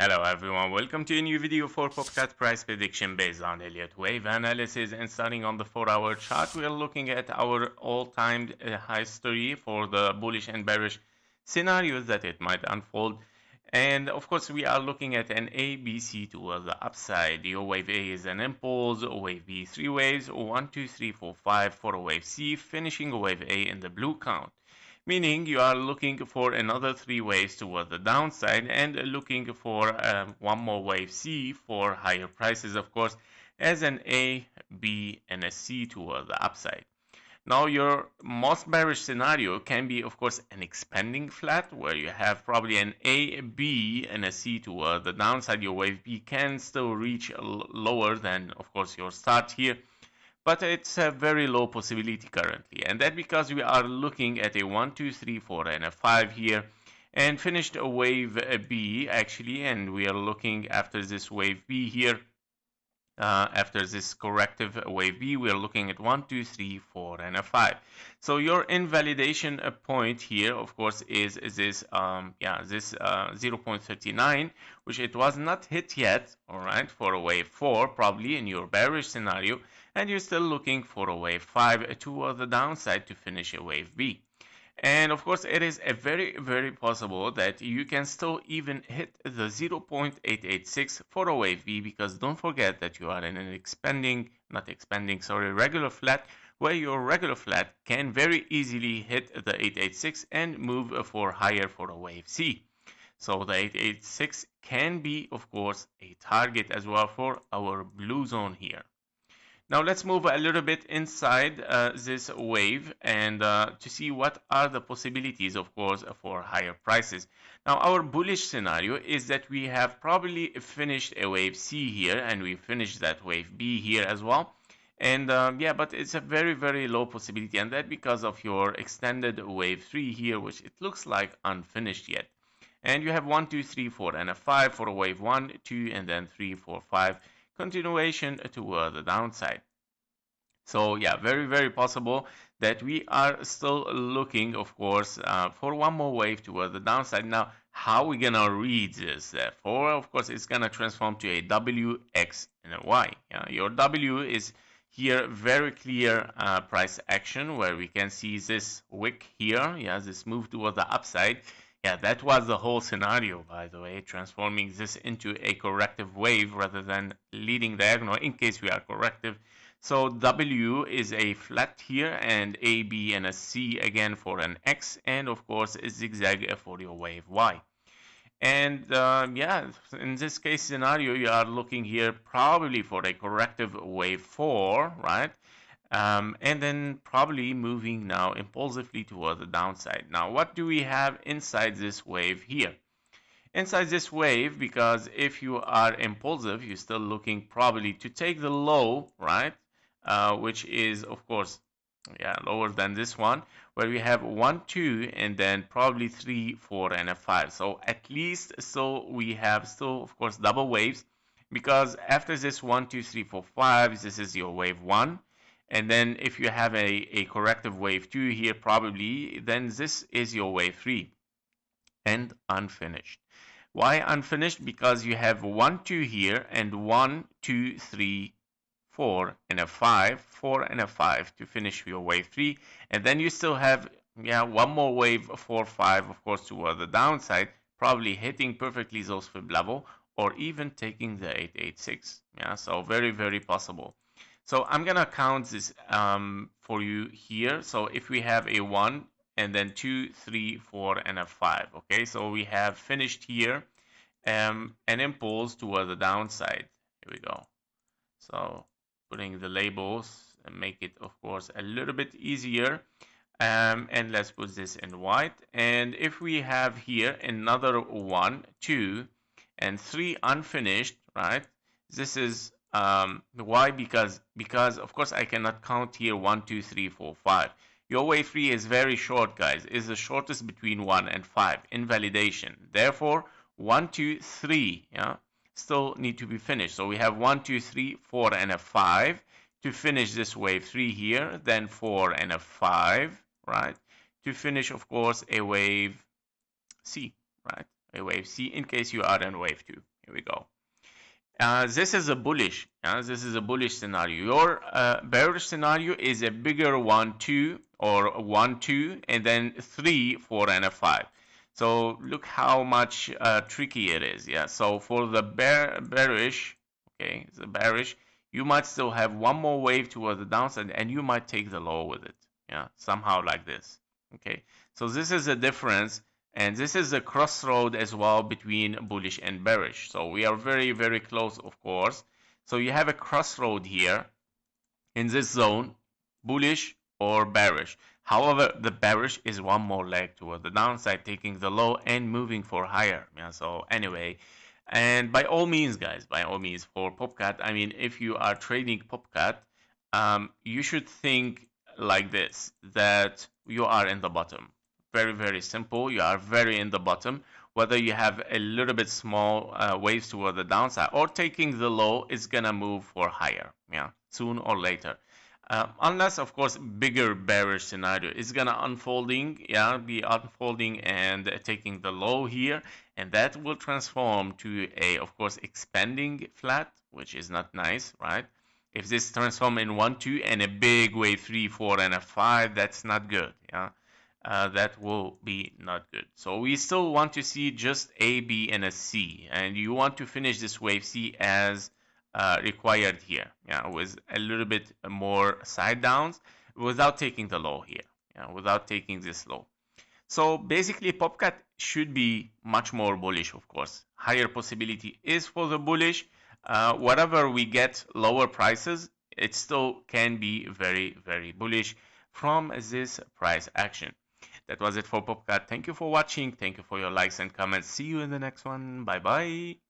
Hello everyone, welcome to a new video for Popcat price prediction based on Elliott wave analysis. And starting on the 4-hour chart, we are looking at our all-time history for the bullish and bearish scenarios that it might unfold. And of course, we are looking at an ABC towards the upside. Your wave A is an impulse, wave B 3 waves, 1, 2, 3, 4, 5 for a wave C, finishing a wave A in the blue count. Meaning you are looking for another 3 waves toward the downside and looking for one more wave C for higher prices, of course, as an A, B, and a C toward the upside. Now, your most bearish scenario can be, of course, an expanding flat where you have probably an A, B, and a C toward the downside. Your wave B can still reach lower than, of course, your start here, but it's a very low possibility currently. And that because we are looking at a 1, 2, 3, 4, and a 5 here, and finished a wave B actually, and we are looking after this wave B here. After this corrective wave B, we are looking at 1, 2, 3, 4, and a 5. So your invalidation point here, of course, is this 0.39, which it was not hit yet, all right, for a wave 4, probably in your bearish scenario, and you're still looking for a wave 5 toward the downside to finish a wave B. And of course, it is a very possible that you can still even hit the 0.886 for a wave B, because don't forget that you are in an regular flat, where your regular flat can very easily hit the 886 and move for higher for a wave C. So the 886 can be, of course, a target as well for our blue zone here. Now let's move a little bit inside this wave and to see what are the possibilities, of course, for higher prices. Now our bullish scenario is that we have probably finished a wave C here, and we finished that wave B here as well. And yeah, but it's a very low possibility, and that because of your extended wave 3 here, which it looks like unfinished yet. And you have 1, 2, 3, 4, and a 5 for a wave 1, 2, and then 3, 4, 5. Continuation toward the downside. So yeah, very possible that we are still looking, of course, for one more wave toward the downside. Now, how are we gonna read this? Therefore, of course, it's gonna transform to a W, X, and a Y. Yeah? Your W is here very clear price action, where we can see this wick here. Yeah, this move toward the upside. Yeah, that was the whole scenario, by the way, transforming this into a corrective wave rather than leading diagonal in case we are corrective. So W is a flat here, and A, B, and a C again for an X, and of course a zigzag for your wave Y. And yeah, in this case scenario, you are looking here probably for a corrective wave 4, right? And then probably moving now impulsively toward the downside. Now, what do we have inside this wave here? Inside this wave, because if you are impulsive, you're still looking probably to take the low, right? Which is, of course, yeah, lower than this one, where we have 1, 2, and then probably 3, 4, and a 5. So at least, so we have still, of course, double waves, because after this 1, 2, 3, 4, 5, this is your wave 1. And then if you have a corrective wave 2 here, probably, then this is your wave 3 and unfinished. Why unfinished? Because you have 1, 2 here, and 1, 2, 3, 4, and a 5, 4, and a 5 to finish your wave 3. And then you still have, yeah, one more wave 4, 5, of course, toward the downside, probably hitting perfectly those fib level, or even taking the 886. Yeah, so very possible. So I'm gonna count this for you here. So if we have a 1, and then 2, 3, 4, and a 5. Okay, so we have finished here an impulse toward the downside. Here we go. So putting the labels and make it, of course, a little bit easier. And let's put this in white. And if we have here another 1, 2, and 3 unfinished, right? This is why? Because of course I cannot count here 1, 2, 3, 4, 5. Your wave 3 is very short, guys. Is the shortest between 1 and 5. Invalidation. Therefore, 1, 2, 3, yeah, still need to be finished. So we have 1, 2, 3, 4, and a 5 to finish this wave 3 here. Then 4 and a 5, right? To finish, of course, a wave C, right? A wave C in case you are in wave 2. Here we go. This is a bullish. This is a bullish scenario. Your bearish scenario is a bigger 1, 2, or 1, 2, and then 3, 4, and a 5. So look how much tricky it is. Yeah. So for the bearish, okay, the bearish, you might still have one more wave toward the downside, and you might take the low with it. Yeah, somehow like this. Okay. So this is the difference. And this is a crossroad as well between bullish and bearish. So we are very, very close, of course. So you have a crossroad here in this zone, bullish or bearish. However, the bearish is one more leg toward the downside, taking the low and moving for higher. Yeah, so anyway, and by all means, guys, by all means, for Popcat, I mean, if you are trading Popcat, you should think like this, that you are in the bottom. Very, very simple. You are very in the bottom. Whether you have a little bit small waves toward the downside or taking the low, it's gonna move for higher, yeah, soon or later. Unless, of course, bigger bearish scenario is gonna unfolding, yeah, be unfolding and taking the low here, and that will transform to a, of course, expanding flat, which is not nice, right? If this transform in 1, 2, and a big wave 3, 4, and a 5, that's not good, yeah. That will be not good. So we still want to see just A, B, and a C, and you want to finish this wave C as required here, yeah, with a little bit more side downs without taking the low here, yeah, without taking this low. So basically, Popcat should be much more bullish, of course. Higher possibility is for the bullish. Whatever we get lower prices, it still can be very, very bullish from this price action. That was it for Popcat. Thank you for watching. Thank you for your likes and comments. See you in the next one. Bye bye.